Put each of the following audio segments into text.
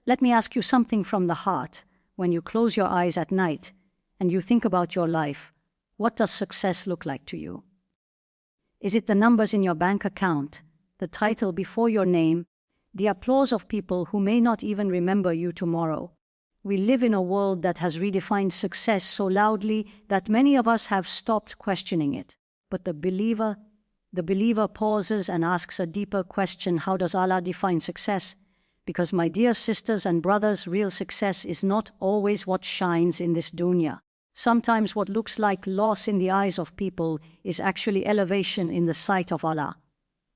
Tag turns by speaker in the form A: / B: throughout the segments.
A: Let me ask you something from the heart. When you close your eyes at night and you think about your life, what does success look like to you? Is it the numbers in your bank account, the title before your name, the applause of people who may not even remember you tomorrow? We live in a world that has redefined success so loudly that many of us have stopped questioning it. But the believer pauses and asks a deeper question: how does Allah define success? Because, my dear sisters and brothers, real success is not always what shines in this dunya. Sometimes what looks like loss in the eyes of people is actually elevation in the sight of Allah.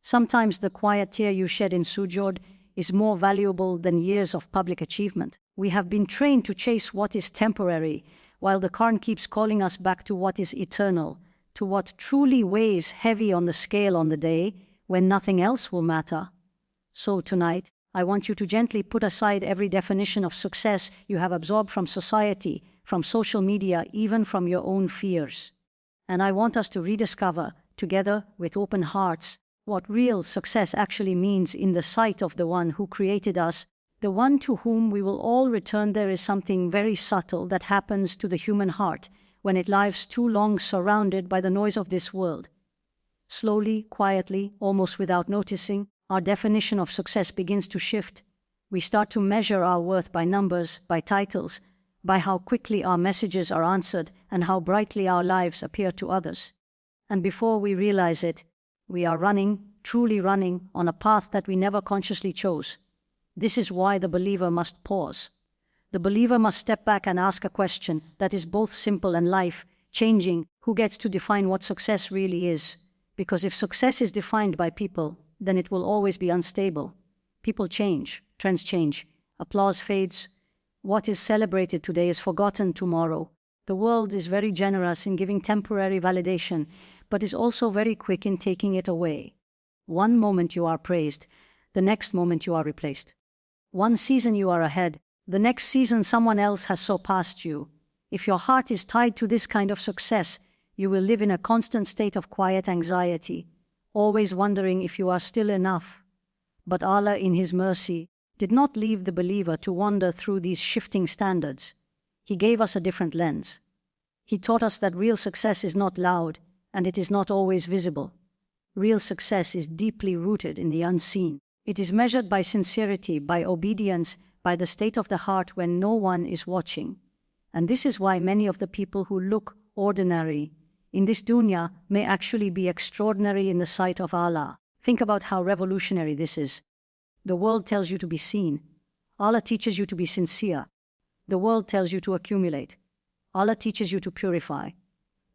A: Sometimes the quiet tear you shed in sujood is more valuable than years of public achievement. We have been trained to chase what is temporary, while the Quran keeps calling us back to what is eternal, to what truly weighs heavy on the scale on the day when nothing else will matter. So tonight, I want you to gently put aside every definition of success you have absorbed from society, from social media, even from your own fears. And I want us to rediscover, together with open hearts, what real success actually means in the sight of the one who created us, the one to whom we will all return. There is something very subtle that happens to the human heart when it lives too long surrounded by the noise of this world. Slowly, quietly, almost without noticing, our definition of success begins to shift. We start to measure our worth by numbers, by titles, by how quickly our messages are answered and how brightly our lives appear to others. And before we realize it, we are running, truly running, on a path that we never consciously chose. This is why the believer must pause. The believer must step back and ask a question that is both simple and life-changing: who gets to define what success really is? Because if success is defined by people, then it will always be unstable. People change, trends change, applause fades. What is celebrated today is forgotten tomorrow. The world is very generous in giving temporary validation, but is also very quick in taking it away. One moment you are praised, the next moment you are replaced. One season you are ahead, the next season someone else has surpassed you. If your heart is tied to this kind of success, you will live in a constant state of quiet anxiety, always wondering if you are still enough. But Allah, in His mercy, did not leave the believer to wander through these shifting standards. He gave us a different lens. He taught us that real success is not loud, and it is not always visible. Real success is deeply rooted in the unseen. It is measured by sincerity, by obedience, by the state of the heart when no one is watching. And this is why many of the people who look ordinary in this dunya may actually be extraordinary in the sight of Allah. Think about how revolutionary this is. The world tells you to be seen. Allah teaches you to be sincere. The world tells you to accumulate. Allah teaches you to purify.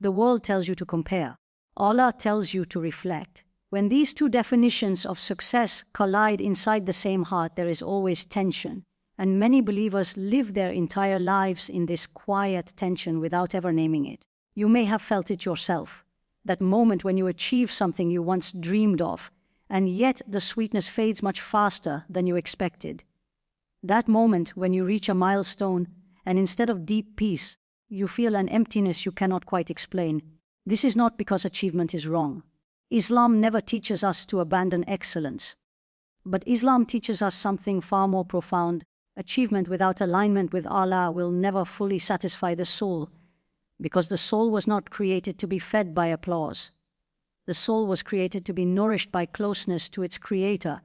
A: The world tells you to compare. Allah tells you to reflect. When these two definitions of success collide inside the same heart, there is always tension. And many believers live their entire lives in this quiet tension without ever naming it. You may have felt it yourself. That moment when you achieve something you once dreamed of, and yet the sweetness fades much faster than you expected. That moment when you reach a milestone, and instead of deep peace, you feel an emptiness you cannot quite explain. This is not because achievement is wrong. Islam never teaches us to abandon excellence. But Islam teaches us something far more profound. Achievement without alignment with Allah will never fully satisfy the soul, because the soul was not created to be fed by applause. The soul was created to be nourished by closeness to its Creator.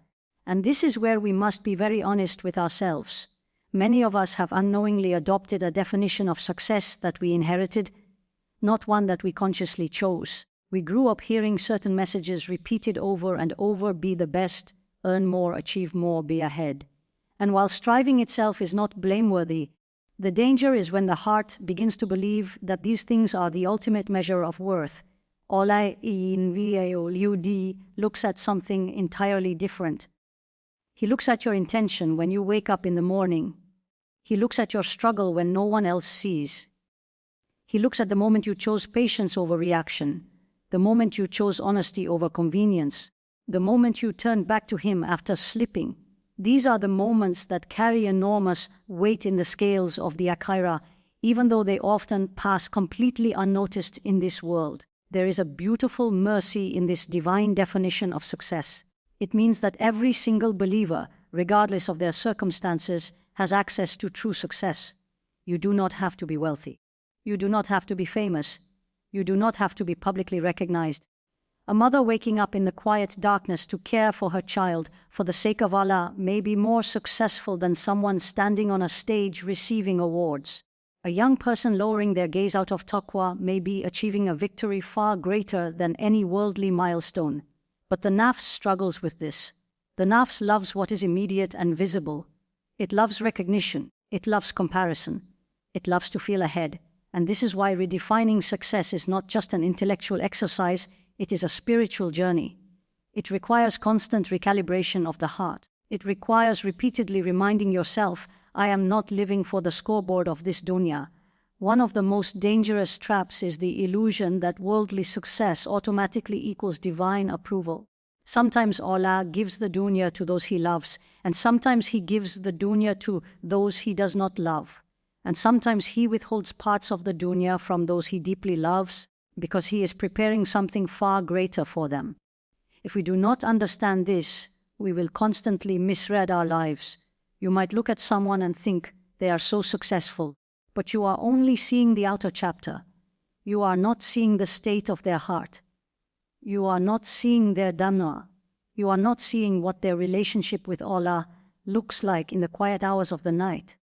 A: And this is where we must be very honest with ourselves. Many of us have unknowingly adopted a definition of success that we inherited, not one that we consciously chose. We grew up hearing certain messages repeated over and over: be the best, earn more, achieve more, be ahead. And while striving itself is not blameworthy, the danger is when the heart begins to believe that these things are the ultimate measure of worth. Allah looks at something entirely different. He looks at your intention when you wake up in the morning. He looks at your struggle when no one else sees. He looks at the moment you chose patience over reaction, the moment you chose honesty over convenience, the moment you turned back to Him after slipping. These are the moments that carry enormous weight in the scales of the akhirah, even though they often pass completely unnoticed in this world. There is a beautiful mercy in this divine definition of success. It means that every single believer, regardless of their circumstances, has access to true success. You do not have to be wealthy. You do not have to be famous. You do not have to be publicly recognized. A mother waking up in the quiet darkness to care for her child for the sake of Allah may be more successful than someone standing on a stage receiving awards. A young person lowering their gaze out of taqwa may be achieving a victory far greater than any worldly milestone. But the nafs struggles with this. The nafs loves what is immediate and visible. It loves recognition. It loves comparison. It loves to feel ahead. And this is why redefining success is not just an intellectual exercise, it is a spiritual journey. It requires constant recalibration of the heart. It requires repeatedly reminding yourself, I am not living for the scoreboard of this dunya. One of the most dangerous traps is the illusion that worldly success automatically equals divine approval. Sometimes Allah gives the dunya to those He loves, and sometimes He gives the dunya to those He does not love. And sometimes He withholds parts of the dunya from those He deeply loves, because He is preparing something far greater for them. If we do not understand this, we will constantly misread our lives. You might look at someone and think they are so successful, but you are only seeing the outer chapter. You are not seeing the state of their heart. You are not seeing their dunya. You are not seeing what their relationship with Allah looks like in the quiet hours of the night.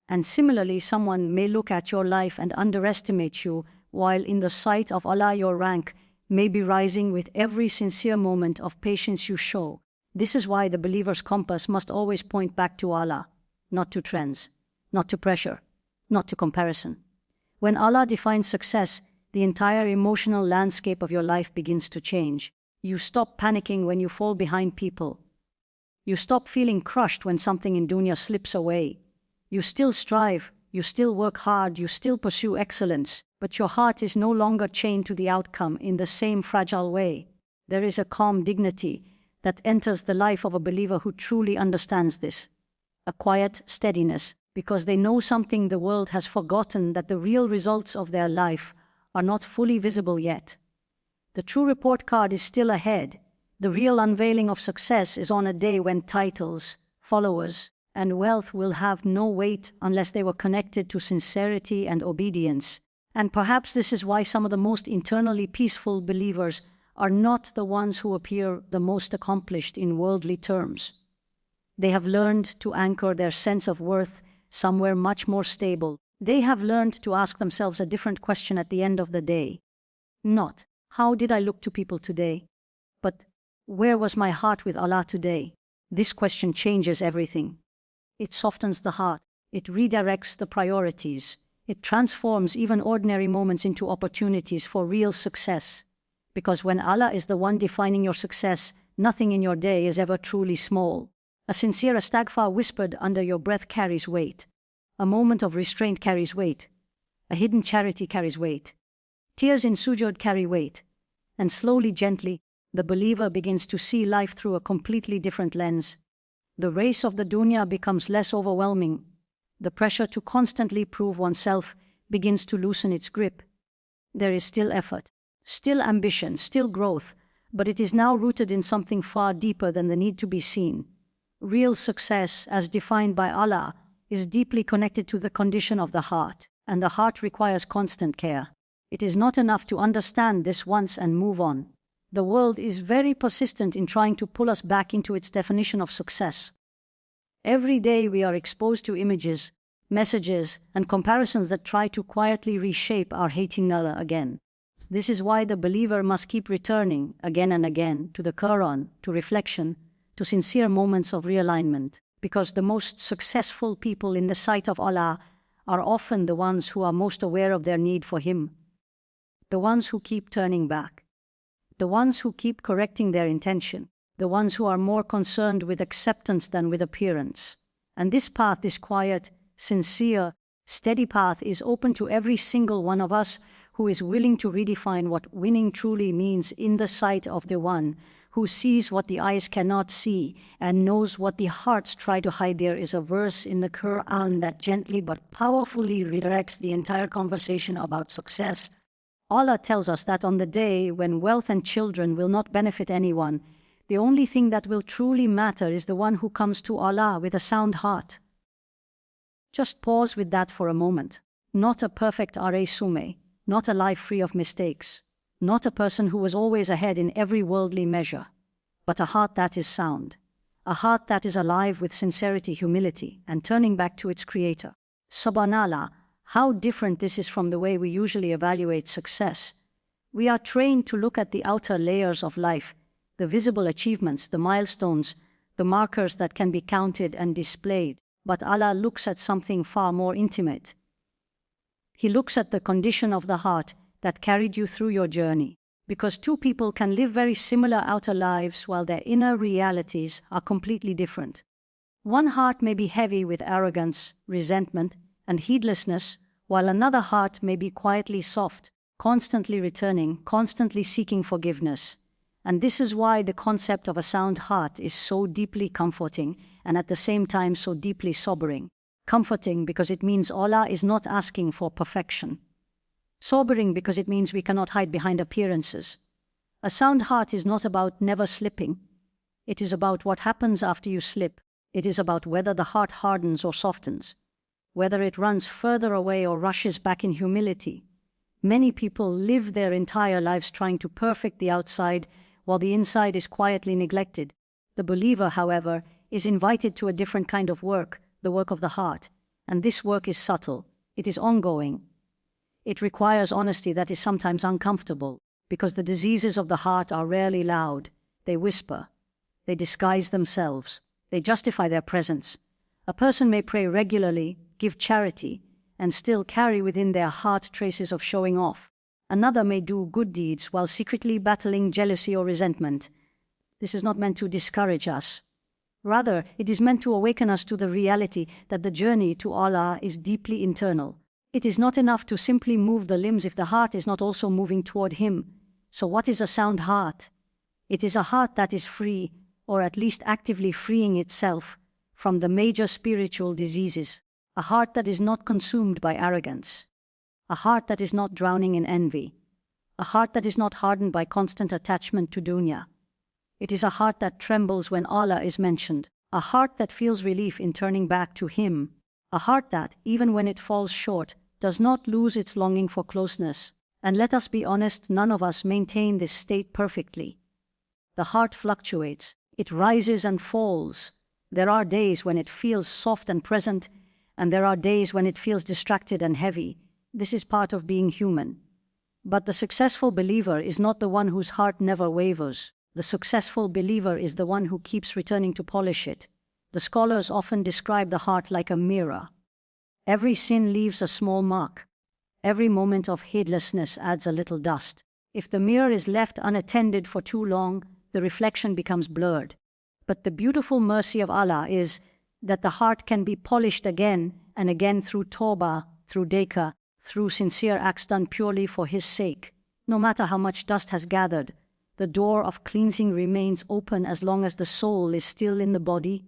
A: And similarly, someone may look at your life and underestimate you, while in the sight of Allah your rank may be rising with every sincere moment of patience you show. This is why the believer's compass must always point back to Allah, not to trends, not to pressure, not to comparison. When Allah defines success, the entire emotional landscape of your life begins to change. You stop panicking when you fall behind people. You stop feeling crushed when something in dunya slips away. You still strive, you still work hard, you still pursue excellence, but your heart is no longer chained to the outcome in the same fragile way. There is a calm dignity that enters the life of a believer who truly understands this. A quiet steadiness, because they know something the world has forgotten, that the real results of their life are not fully visible yet. The true report card is still ahead. The real unveiling of success is on a day when titles, followers, and wealth will have no weight unless they were connected to sincerity and obedience. And perhaps this is why some of the most internally peaceful believers are not the ones who appear the most accomplished in worldly terms. They have learned to anchor their sense of worth somewhere much more stable. They have learned to ask themselves a different question at the end of the day. Not, how did I look to people today? But, where was my heart with Allah today? This question changes everything. It softens the heart. It redirects the priorities. It transforms even ordinary moments into opportunities for real success. Because when Allah is the one defining your success, nothing in your day is ever truly small. A sincere istighfar whispered under your breath carries weight. A moment of restraint carries weight. A hidden charity carries weight. Tears in sujood carry weight. And slowly, gently, the believer begins to see life through a completely different lens. The race of the dunya becomes less overwhelming. The pressure to constantly prove oneself begins to loosen its grip. There is still effort, still ambition, still growth, but it is now rooted in something far deeper than the need to be seen. Real success, as defined by Allah, is deeply connected to the condition of the heart, and the heart requires constant care. It is not enough to understand this once and move on. The world is very persistent in trying to pull us back into its definition of success. Every day we are exposed to images, messages, and comparisons that try to quietly reshape our hating Allah again. This is why the believer must keep returning again and again to the Quran, to reflection, to sincere moments of realignment, because the most successful people in the sight of Allah are often the ones who are most aware of their need for Him, the ones who keep turning back, the ones who keep correcting their intention, the ones who are more concerned with acceptance than with appearance. And this path, this quiet, sincere, steady path is open to every single one of us who is willing to redefine what winning truly means in the sight of the one who sees what the eyes cannot see and knows what the hearts try to hide. There is a verse in the Quran that gently but powerfully redirects the entire conversation about success. Allah tells us that on the day when wealth and children will not benefit anyone, the only thing that will truly matter is the one who comes to Allah with a sound heart. Just pause with that for a moment. Not a perfect sume, not a life free of mistakes, not a person who was always ahead in every worldly measure, but a heart that is sound, a heart that is alive with sincerity, humility, and turning back to its creator. Subhanallah, how different this is from the way we usually evaluate success. We are trained to look at the outer layers of life, the visible achievements, the milestones, the markers that can be counted and displayed. But Allah looks at something far more intimate. He looks at the condition of the heart that carried you through your journey. Because two people can live very similar outer lives while their inner realities are completely different. One heart may be heavy with arrogance, resentment, and heedlessness, while another heart may be quietly soft, constantly returning, constantly seeking forgiveness. And this is why the concept of a sound heart is so deeply comforting and at the same time so deeply sobering. Comforting because it means Allah is not asking for perfection. Sobering because it means we cannot hide behind appearances. A sound heart is not about never slipping. It is about what happens after you slip. It is about whether the heart hardens or softens, whether it runs further away or rushes back in humility. Many people live their entire lives trying to perfect the outside while the inside is quietly neglected. The believer, however, is invited to a different kind of work, the work of the heart. And this work is subtle. It is ongoing. It requires honesty that is sometimes uncomfortable, because the diseases of the heart are rarely loud. They whisper. They disguise themselves. They justify their presence. A person may pray regularly, give charity, and still carry within their heart traces of showing off. Another may do good deeds while secretly battling jealousy or resentment. This is not meant to discourage us. Rather, it is meant to awaken us to the reality that the journey to Allah is deeply internal. It is not enough to simply move the limbs if the heart is not also moving toward Him. So what is a sound heart? It is a heart that is free, or at least actively freeing itself, from the major spiritual diseases. A heart that is not consumed by arrogance. A heart that is not drowning in envy. A heart that is not hardened by constant attachment to dunya. It is a heart that trembles when Allah is mentioned. A heart that feels relief in turning back to Him. A heart that, even when it falls short, does not lose its longing for closeness. And let us be honest, none of us maintain this state perfectly. The heart fluctuates. It rises and falls. There are days when it feels soft and present, and there are days when it feels distracted and heavy. This is part of being human. But the successful believer is not the one whose heart never wavers. The successful believer is the one who keeps returning to polish it. The scholars often describe the heart like a mirror. Every sin leaves a small mark. Every moment of heedlessness adds a little dust. If the mirror is left unattended for too long, the reflection becomes blurred. But the beautiful mercy of Allah is that the heart can be polished again and again through tawbah, through dekah, through sincere acts done purely for His sake. No matter how much dust has gathered, the door of cleansing remains open as long as the soul is still in the body.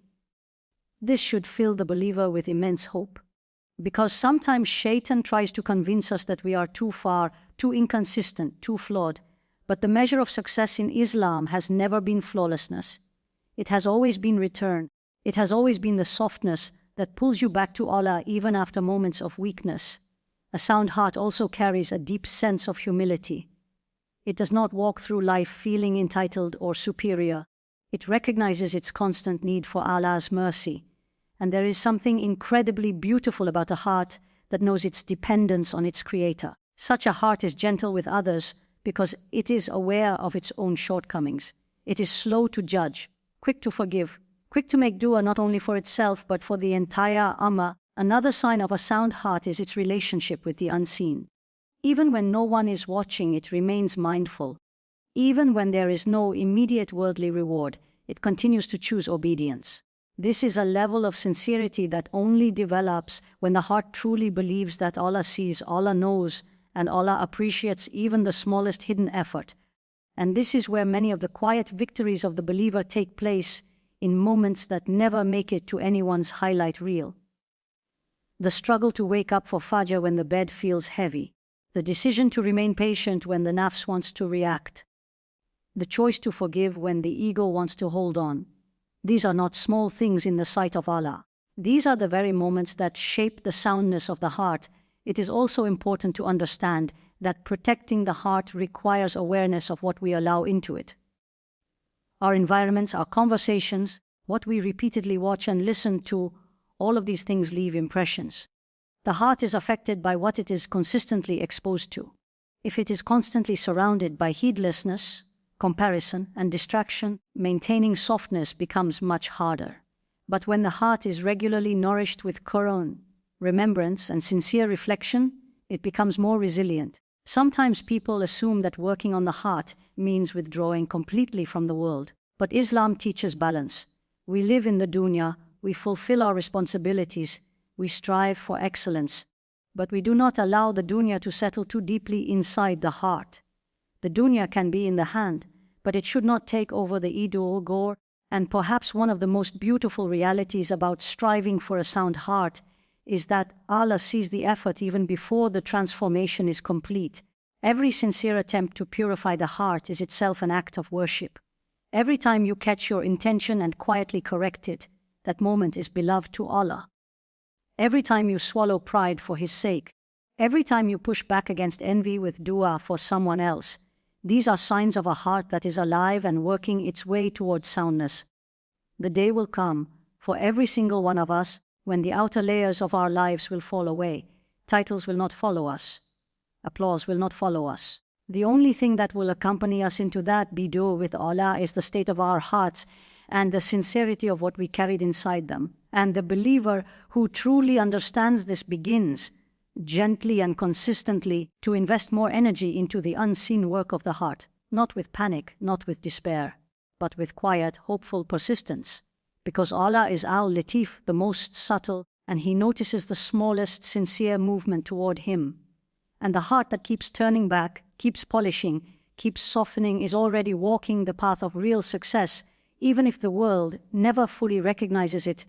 A: This should fill the believer with immense hope. Because sometimes Shaitan tries to convince us that we are too far, too inconsistent, too flawed. But the measure of success in Islam has never been flawlessness. It has always been return. It has always been the softness that pulls you back to Allah even after moments of weakness. A sound heart also carries a deep sense of humility. It does not walk through life feeling entitled or superior. It recognizes its constant need for Allah's mercy. And there is something incredibly beautiful about a heart that knows its dependence on its Creator. Such a heart is gentle with others because it is aware of its own shortcomings. It is slow to judge, quick to forgive, quick to make dua not only for itself but for the entire ummah. Another sign of a sound heart is its relationship with the unseen. Even when no one is watching, it remains mindful. Even when there is no immediate worldly reward, it continues to choose obedience. This is a level of sincerity that only develops when the heart truly believes that Allah sees, Allah knows, and Allah appreciates even the smallest hidden effort. And this is where many of the quiet victories of the believer take place, in moments that never make it to anyone's highlight reel. The struggle to wake up for Fajr when the bed feels heavy. The decision to remain patient when the nafs wants to react. The choice to forgive when the ego wants to hold on. These are not small things in the sight of Allah. These are the very moments that shape the soundness of the heart. It is also important to understand that protecting the heart requires awareness of what we allow into it. Our environments, our conversations, what we repeatedly watch and listen to, all of these things leave impressions. The heart is affected by what it is consistently exposed to. If it is constantly surrounded by heedlessness, comparison, and distraction, maintaining softness becomes much harder. But when the heart is regularly nourished with Quran, remembrance, and sincere reflection, it becomes more resilient. Sometimes people assume that working on the heart means withdrawing completely from the world, but Islam teaches balance. We live in the dunya, we fulfill our responsibilities, we strive for excellence, but we do not allow the dunya to settle too deeply inside the heart. The dunya can be in the hand, but it should not take over the ego. And perhaps one of the most beautiful realities about striving for a sound heart is that Allah sees the effort even before the transformation is complete. Every sincere attempt to purify the heart is itself an act of worship. Every time you catch your intention and quietly correct it, that moment is beloved to Allah. Every time you swallow pride for His sake, every time you push back against envy with dua for someone else, these are signs of a heart that is alive and working its way towards soundness. The day will come, for every single one of us, when the outer layers of our lives will fall away. Titles will not follow us. Applause will not follow us. The only thing that will accompany us into that bidu with Allah is the state of our hearts and the sincerity of what we carried inside them. And the believer who truly understands this begins, gently and consistently, to invest more energy into the unseen work of the heart, not with panic, not with despair, but with quiet, hopeful persistence. Because Allah is al-Latif, the most subtle, and He notices the smallest sincere movement toward Him. And the heart that keeps turning back, keeps polishing, keeps softening is already walking the path of real success, even if the world never fully recognizes it